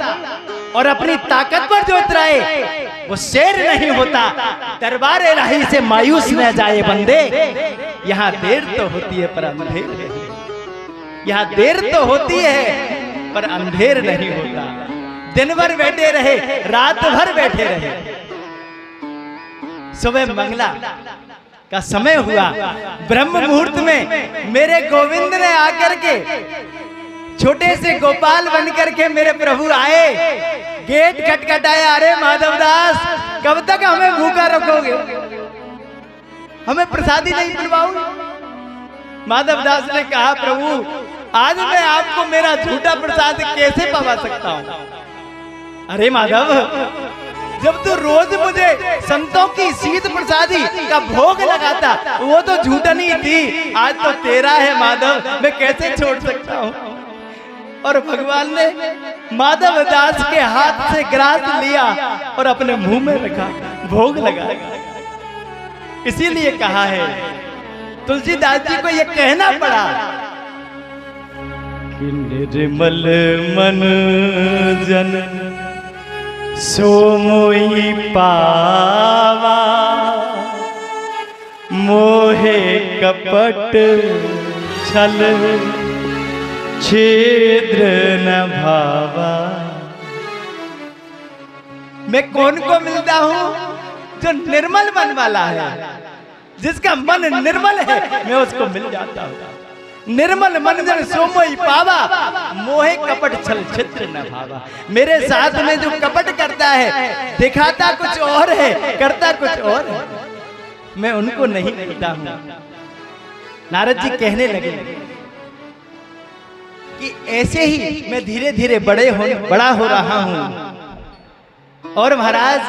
और अपनी ताकत पर जो उतराए वो शेर नहीं होता। दरबार इलाही से मायूस न जाए बंदे, यहाँ देर तो होती है पर अंधेर नहीं। यहाँ देर तो होती है पर अंधेर नहीं होता। दिन भर बैठे रहे, रात भर बैठे रहे। सुबह मंगला का समय हुआ, ब्रह्म मुहूर्त में मेरे गोविंद ने आकर के छोटे से गोपाल बनकर के मेरे प्रभु आए। गेट खटखटाया, अरे माधवदास कब तक हमें भूखा रखोगे? हमें प्रसादी नहीं दिलवाओगे? माधव दास ने कहा, प्रभु आज मैं आपको मेरा झूठा प्रसाद कैसे पवा सकता हूं? अरे माधव, जब तू रोज मुझे संतों की शीत प्रसादी का भोग लगाता, वो तो झूठनी थी, आज तो तेरा है माधव, मैं कैसे छोड़ सकता हूँ? और भगवान ने माधव दास के हाथ से ग्रास लिया और अपने मुंह में रखा, भोग लगाया। इसीलिए कहा है, तुलसीदास जी को यह कहना पड़ा कि निर्मल मन जन सो मोई पावा, मोहे कपट छल छिद्र न भावा। मैं कौन को मिलता हूं? जो निर्मल मन वाला है, जिसका मन निर्मल है, मैं उसको मिल जाता हूं। निर्मल मन जन सो मोई पावा, मोहे कपट छल छिद्र न भावा। मेरे साथ में जो कपट करता है, दिखाता कुछ और है, करता कुछ और है, मैं उनको नहीं मिलता हूं। नारद जी कहने लगे कि ऐसे ही मैं धीरे धीरे बड़ा हो रहा हूं। और महाराज,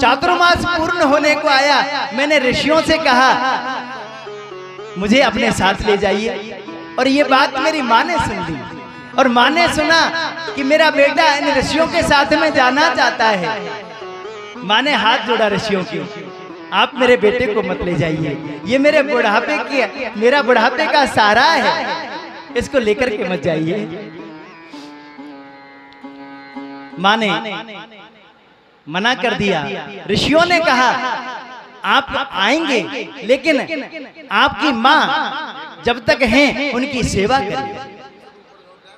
चातुर्मास पूर्ण होने को आया, मैंने ऋषियों से कहा मुझे अपने साथ ले जाइए, और ये बात मेरी माँ ने सुन ली। और माँ ने सुना कि मेरा बेटा इन ऋषियों के साथ में जाना चाहता है। माँ ने हाथ जोड़ा ऋषियों की, आप मेरे बेटे को मत ले जाइए, ये मेरा बुढ़ापे का सहारा है, इसको लेकर के मत जाइए। माँ ने मना कर दिया। ऋषियों ने कहा आप आएंगे, लेकिन आपकी माँ जब तक हैं उनकी सेवा करिए,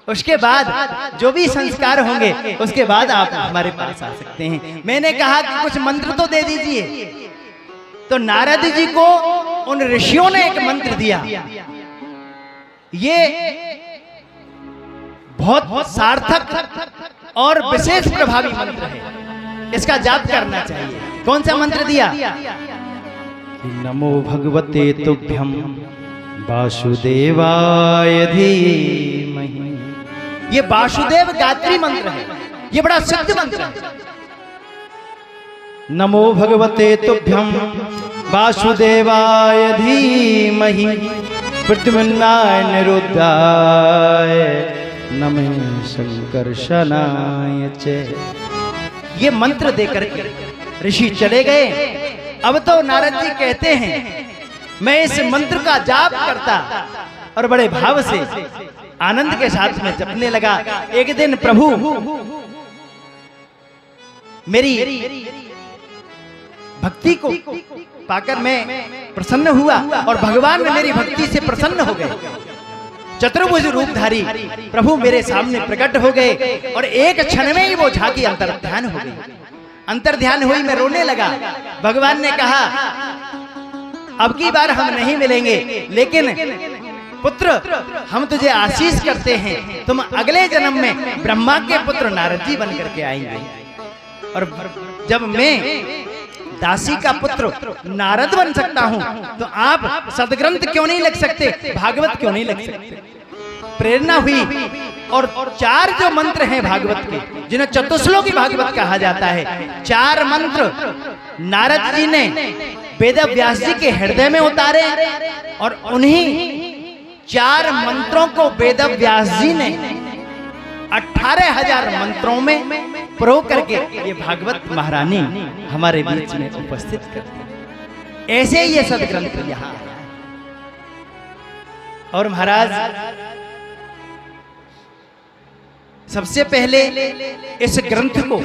उसके बाद जो भी संस्कार होंगे उसके बाद आप हमारे पास आ सकते हैं। मैंने कहा कि कुछ मंत्र तो दे दीजिए। तो नारद जी को उन ऋषियों ने एक मंत्र दिया। ये बहुत सार्थक और विशेष प्रभावी मंत्र है, इसका जाप करना चाहिए। कौन सा मंत्र दिया? नमो भगवते तुभ्यं वासुदेवाय धीमहि। ये वासुदेव गायत्री मंत्र है, ये बड़ा सिद्ध मंत्र है। नमो भगवते तुभ्यं वासुदेवाय धीमहि, प्रद्युम्नाय निरुद्धाय नमः संकर्षणाय च। ये मंत्र देकर के ऋषि चले गए। अब तो नारद जी कहते हैं मैं इस मंत्र का जाप करता और बड़े भाव से आनंद के साथ में जपने लगा। एक दिन प्रभु मेरी भक्ति को पाकर मैं प्रसन्न हुआ और भगवान में मेरी भक्ति से प्रसन्न हो गए। चतुर्भुज रूपधारी प्रभु मेरे सामने प्रकट हो गए और एक क्षण में ही वो झांकी अंतर्ध्यान हो गई। अंतर्ध्यान हुई, मैं रोने लगा। भगवान ने कहा अब की बार हम नहीं मिलेंगे, लेकिन पुत्र हम तुझे आशीष करते हैं, तुम अगले जन्म में ब्रह्मा के पुत्र नारद जी बन करके आएंगे। और जब मैं दासी का पुत्र नारद बन सकता हूं, तो आप सदग्रंथ क्यों नहीं लिख सकते, भागवत क्यों नहीं लिख सकते? प्रेरणा हुई और 4 जो मंत्र हैं भागवत के, जिन्हें चतुश्लोकी भागवत कहा जाता है, 4 मंत्र नारद जी ने वेद व्यास जी के हृदय में उतारे और उन्हीं 4 मंत्रों को वेद व्यास जी ने 18,000 मंत्रों में प्रो करके ये भागवत महारानी हमारे बीच में उपस्थित करती। ऐसे ये सदग्रंथ यहाँ है। और महाराज सबसे पहले इस ग्रंथ को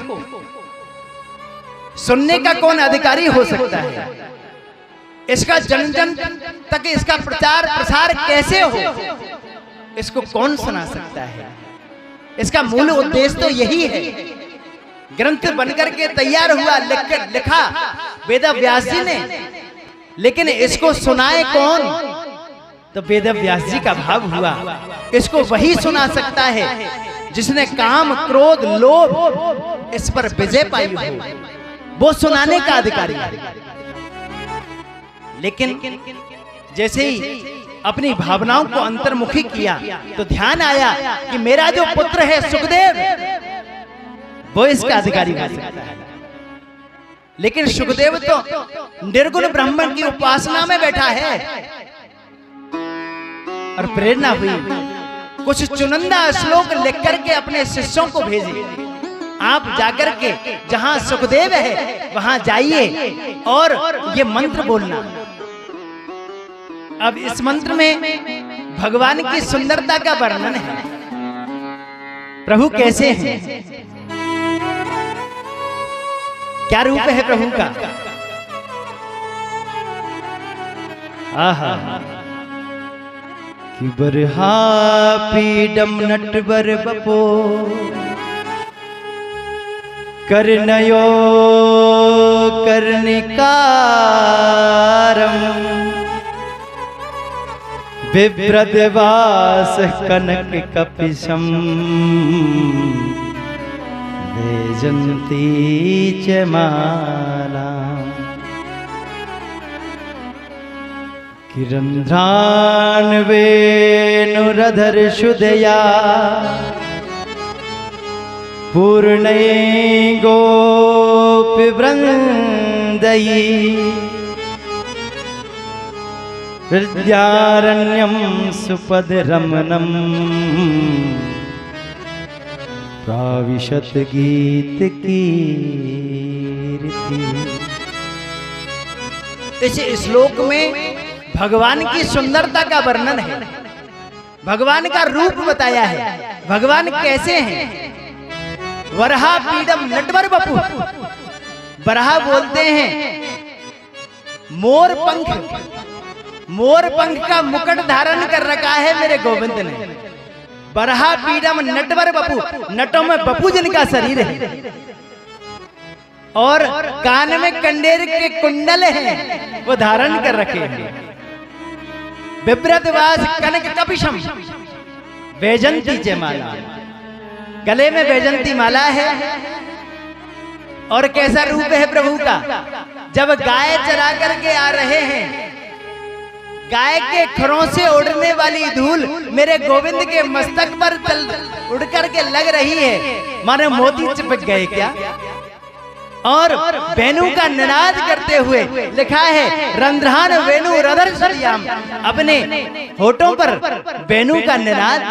सुनने का कौन अधिकारी हो सकता है? इसका जन जन तक इसका प्रचार प्रसार कैसे हो, इसको कौन सुना सकता है? इसका मूल उद्देश्य तो यही है। ग्रंथ बनकर के तैयार हुआ, लिखा वेद व्यास जी ने, लेकिन इसको सुनाए कौन? तो वेद व्यास जी का भाव हुआ, इसको वही सुना सकता है जिसने काम, क्रोध, लोभ इस पर विजय पाई हो, वो सुनाने का अधिकारी है। लेकिन जैसे ही अपनी भावनाओं को अंतर्मुखी किया तो ध्यान आया कि मेरा जो पुत्र है सुखदेव, वो इसका अधिकारी हो सकता है। लेकिन सुखदेव तो निर्गुण ब्रह्म की उपासना में बैठा है। और प्रेरणा हुई, कुछ चुनिंदा श्लोक लिख करके अपने शिष्यों को भेजे, आप जाकर के जहां सुखदेव है वहां जाइए और ये मंत्र बोलना। अब इस मंत्र में भगवान की सुंदरता का वर्णन है। प्रभु कैसे हैं, क्या रूप है प्रभु का। आहा, कि बरहा पीडम नटवर बपो करनयो कर्णिकारम बिभ्रदवास कनक कपिशम वैजंती च माला किरंध्रान वेणुरधर शुदया पूर्णे गोपी वृंदयी हृदयारण्यम सुपद रमणम प्राविशत गीत कीर्ति। इस श्लोक में भगवान की सुंदरता का वर्णन है, भगवान का रूप बताया है, भगवान कैसे हैं। वरहा पीडम नटवर बपू, बरहा बोलते हैं मोर पंख का मुकुट धारण कर रखा है मेरे गोविंद ने। बरहा पीडम नटवर बपू, नटों में बपू जिनका शरीर है और कान में कंडेर के कुंडल हैं, वो धारण कर रखे हैं। बिभ्रतवास कनक कपिशम वैजंती च माला, गले में वैजंती माला है। और कैसा रूप है प्रभु का, जब गाय चरा करके आ रहे हैं, गाय के खरों से उड़ने वाली धूल मेरे गोविंद के मस्तक पर उड़ करके लग रही है, माने मोती चिपक गए क्या। और वेणु का निनाद करते हुए लिखा है रंध्रान वेणु रधर श्याम, अपने होठों पर वेणु का निनाद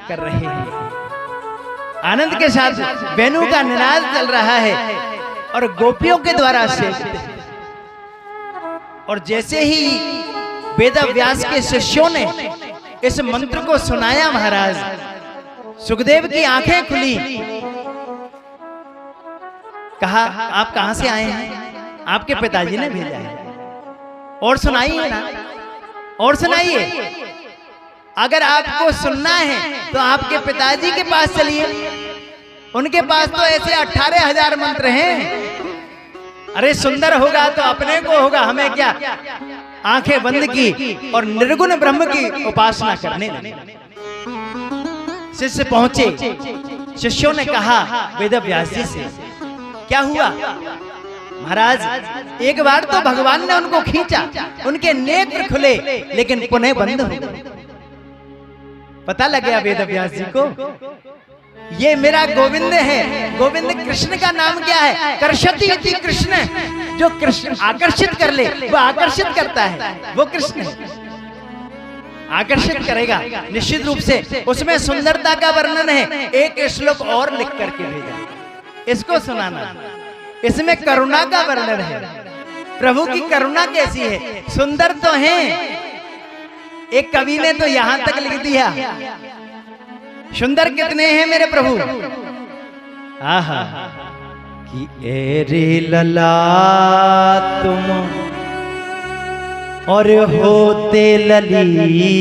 कर रहे हैं, आनंद के साथ वेणु का निनाद चल रहा है और गोपियों के द्वारा शेष। और जैसे ही वेद व्यास के शिष्यों ने इस मंत्र को सुनाया महाराज, सुखदेव की आंखें खुली। कहा आप कहां से आए हैं, आपके पिताजी ने भेजा है। और सुनाइए ना, और सुनाइए। अगर आपको सुनना है तो आपके पिताजी के पास चलिए, उनके पास तो ऐसे 18,000 मंत्र हैं। अरे सुंदर होगा तो अपने को होगा, हमें क्या। आंखें बंद की और निर्गुण ब्रह्म की उपासना करने लगे। शिष्य पहुंचे, शिष्यों ने कहा वेद व्यास जी से क्या हुआ महाराज। एक बार तो भगवान ने उनको खींचा, उनके नेत्र खुले लेकिन पुनः बंद हो गए। पता लग गया वेद व्यास जी को ये मेरा गोविंद है। गोविंद कृष्ण का नाम क्या है, कर्षति इति कृष्ण, जो कृष्ण आकर्षित कर ले वो आकर्षित करता है, वो कृष्ण है, आकर्षित करेगा निश्चित रूप से। उसमें सुंदरता का वर्णन है, एक श्लोक और लिख करके भेजा, इसको सुनाना। इसमें करुणा का वर्णन है, प्रभु की करुणा कैसी है। सुंदर तो हैं, एक कवि ने तो यहां तक लिख दिया, सुंदर कितने हैं मेरे प्रभु। आहा, कि एरे लला तुम और होते लली।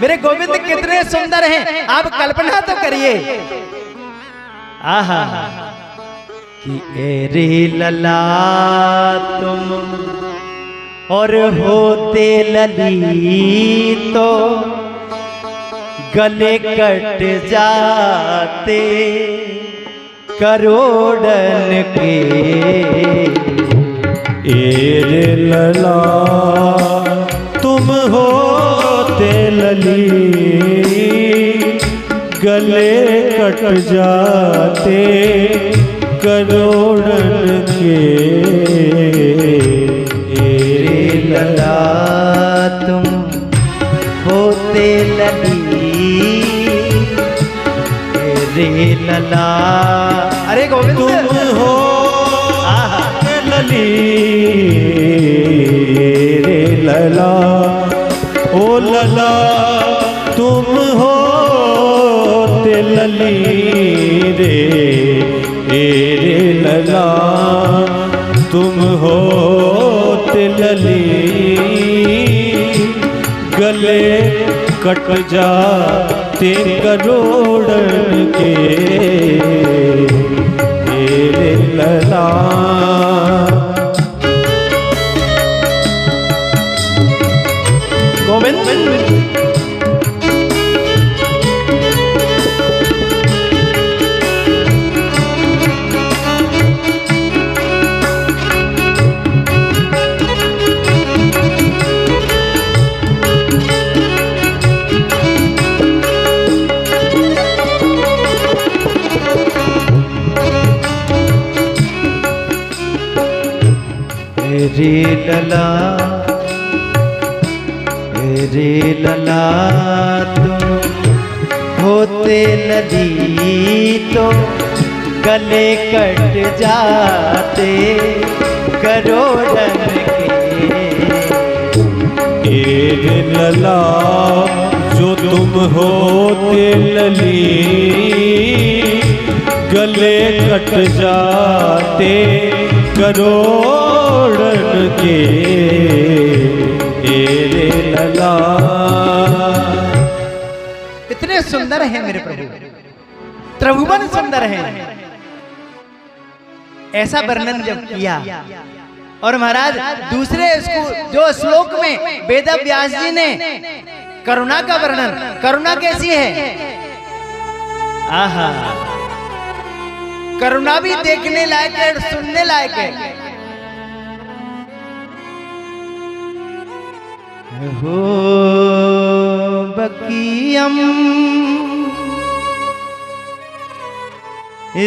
मेरे गोविंद कितने सुंदर हैं, आप कल्पना तो करिए। आहा, कि एरे लला तुम और होते लली तो गले कट जाते करोड़न के। एरे लला तुम होते लली, गले कट जाते करोड़न के। एरे लला तुम होते लली, रे लला। अरे गोविंद तुम हो लली, रे लला ओ लला तुम हो ते लली रे, रे लला तुम हो ते लली। गले कट जाते करोड़न के, रे लला। गोविंद रे लला, रे लला तुम होते लली तो गले कट जाते करोड़न के। रे लला जो तुम होते लली, गले कट जाते करोड़न के। रे लला इतने सुंदर हैं मेरे प्रभु, त्रिभुवन सुंदर हैं। ऐसा वर्णन जब किया और महाराज दूसरे जो श्लोक में वेद व्यास जी ने करुणा का वर्णन, करुणा कैसी है, आहा, करुणा भी देखने लायक है, सुनने लायक है। हो बकीयम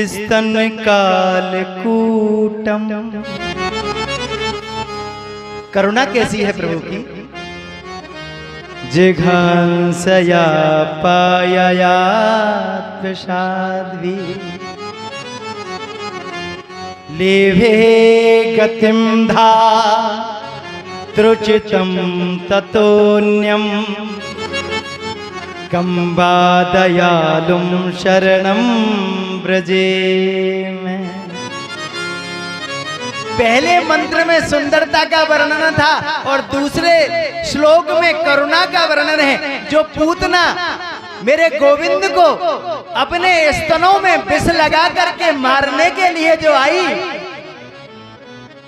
स्तन कालकूटम। करुणा कैसी है प्रभु की, जिघांसया पाययात् प्रसाद्वी, लेभे गतिम धा त्रुचितम ततोन्यम, कम्बा दयालुम शरणम व्रजेम। पहले मंत्र में सुंदरता का वर्णन था और दूसरे श्लोक में करुणा का वर्णन है। जो पूतना मेरे गोविंद को अपने स्तनों में विष लगा करके मारने के लिए जो आई,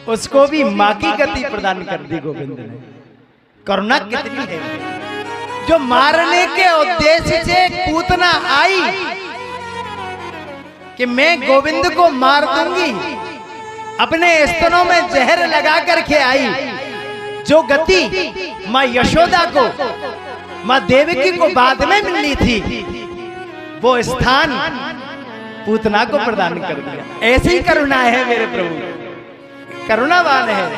उसको भी मां की गति प्रदान कर दी गोविंद ने। करुणा कितनी है, जो मारने के उद्देश्य से पूतना आई कि मैं गोविंद को मार दूंगी, अपने स्तनों में जहर लगा करके आई। जो गति मां यशोदा को, मां देवकी को बाद में मिलनी थी, वो स्थान पूतना को प्रदान कर दिया। ऐसी करुणा है मेरे प्रभु, करुणावान है।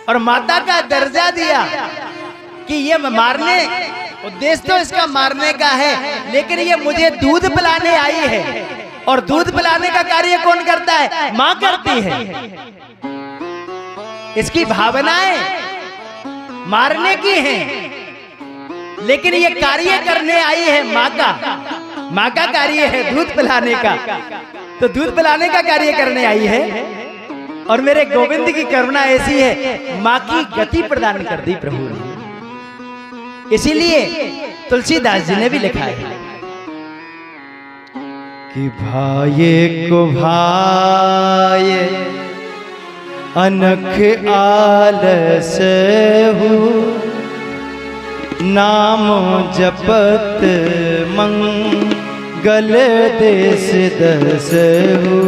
और माता का दर्जा दिया कि ये मारने, उद्देश्य तो इसका मारने का है, लेकिन ये मुझे दूध पिलाने आई है। और दूध पिलाने का कार्य कौन करता है, मां करती है। इसकी भावनाएं मारने की हैं, लेकिन ये कार्य करने आई है मां का। मां का कार्य है दूध पिलाने का, तो दूध पिलाने का कार्य करने आई है। और मेरे गोविंद की करुणा ऐसी है, मां की गति प्रदान कर दी प्रभु ने। इसीलिए तुलसीदास जी ने भी लिखा है कि भाये को भाये अनख आलस हो, नाम जपत मंगल देश दसहु।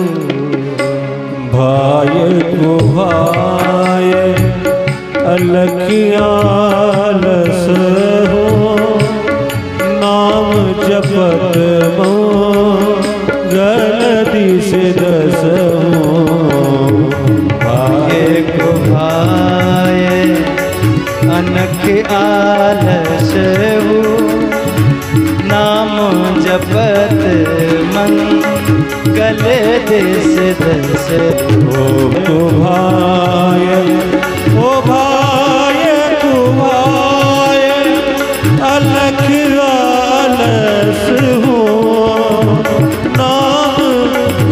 भाय को भाय अलखियालस हो, नाम जपत मंगल देश दसहु। भाय को भाय अनख आलस हो, नाम जपत मंगल देश दस। ओ भाय ओ भाय तू भाय अलख आलस हो, नाम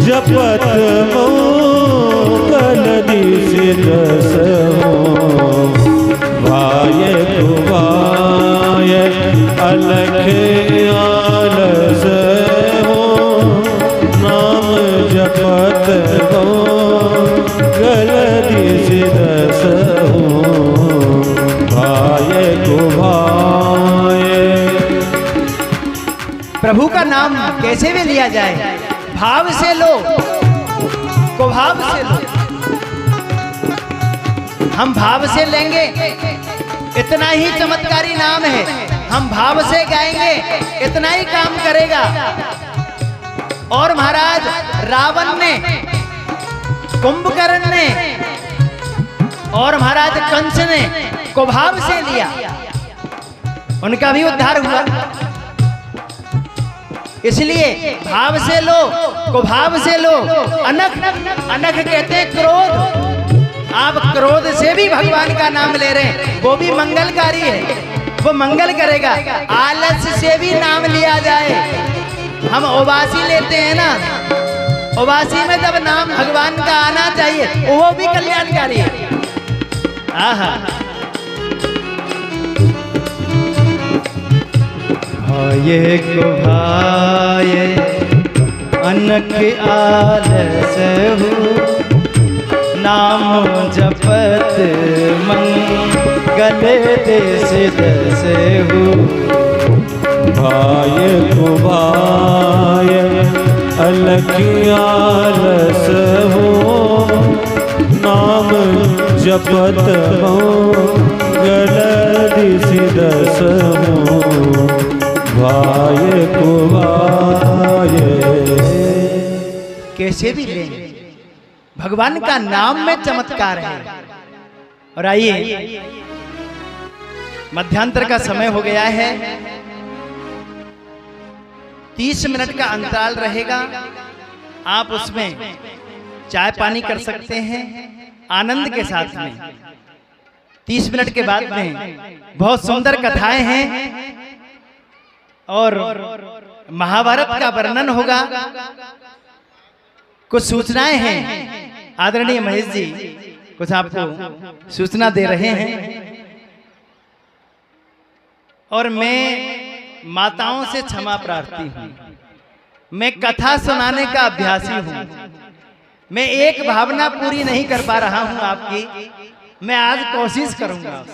जपत मंगल देश दस हो। भाय तू भाय अलख आलस हो, नाम जपत मंगल देश दस हो। भाय को भाय। प्रभु का नाम कैसे भी लिया जाए, भाव से लो, को भाव से लो। हम भाव से लेंगे, इतना ही चमत्कारी नाम है। हम भाव से गाएंगे, इतना ही काम करेगा। और महाराज रावण ने, कुंभकर्ण ने और महाराज कंस ने को भाव से लिया, उनका भी उद्धार हुआ। इसलिए भाव से लो, को भाव से लो। अनख, अनख कहते हैं क्रोध। आप क्रोध से भी भगवान का नाम ले रहे हैं, वो भी मंगलकारी है, वो मंगल करेगा। आलस से भी नाम लिया जाए। हम उबासी लेते हैं ना, उबासी में जब नाम भगवान का आना चाहिए, वो भी कल्याणकारी है। आहा, भाये को भाये अनख आलस हो, नाम जपत मंगल देश दस हो। भाय को भाय अलखियालस हो, नाम जपत मंगल देश दस हो। भाय को भाय। कैसे भी लेंगे, भगवान का नाम में चमत्कार है। और आइए, मध्यांतर का समय हो गया है। 30 मिनट का अंतराल रहेगा। आप उसमें चाय पानी कर सकते हैं आनंद के साथ में। 30 मिनट के बाद में बहुत सुंदर कथाएं हैं और महाभारत का वर्णन होगा। कुछ सूचनाएं हैं, आदरणीय महेश जी कुछ आपको सूचना दे रहे हैं। और मैं माताओं से क्षमा प्रार्थी हूं, मैं कथा सुनाने का अभ्यासी हूं। मैं एक भावना पूरी नहीं कर पा रहा हूं आपकी, मैं आज कोशिश करूंगा।